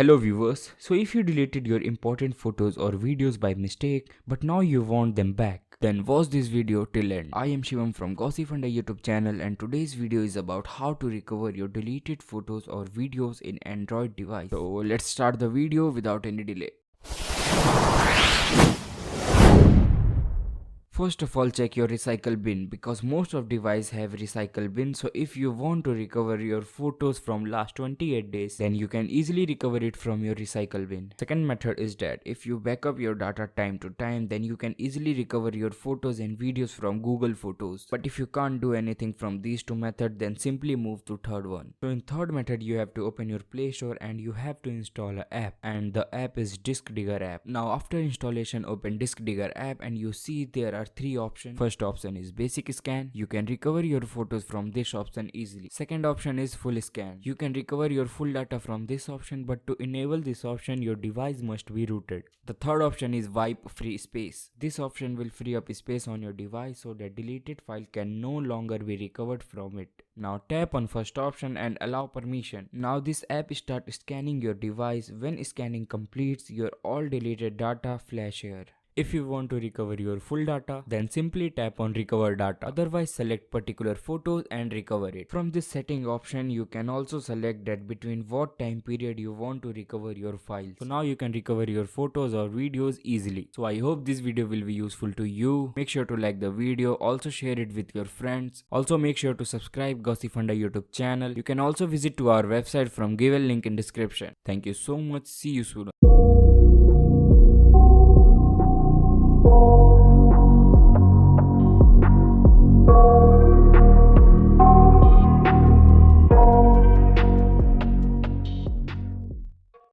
Hello viewers, so if you deleted your important photos or videos by mistake but now you want them back, then watch this video till end. I am Shivam from Gossifunda YouTube channel and today's video is about how to recover your deleted photos or videos in Android device. So let's start the video without any delay. First of all, check your recycle bin because most of device have recycle bin. So if you want to recover your photos from last 28 days, then you can easily recover it from your recycle bin. Second method is that if you backup your data time to time, then you can easily recover your photos and videos from Google Photos. But if you can't do anything from these two methods, then simply move to third one. So in third method, you have to open your Play Store and you have to install an app, and the app is Disk Digger app. Now after installation, open Disk Digger app and you see there are three options. First option is basic scan. You can recover your photos from this option easily. Second option is full scan. You can recover your full data from this option, but to enable this option your device must be rooted. The third option is wipe free space. This option will free up space on your device so that deleted file can no longer be recovered from it. Now tap on first option and allow permission. Now this app starts scanning your device. When scanning completes, your all deleted data flash here. If you want to recover your full data, then simply tap on recover data. Otherwise select particular photos and recover it. From this setting option, you can also select that between what time period you want to recover your files. So now you can recover your photos or videos easily. So I hope this video will be useful to you. Make sure to like the video, also share it with your friends. Also make sure to subscribe Gossifunda YouTube channel. You can also visit to our website from given link in description. Thank you so much. See you soon.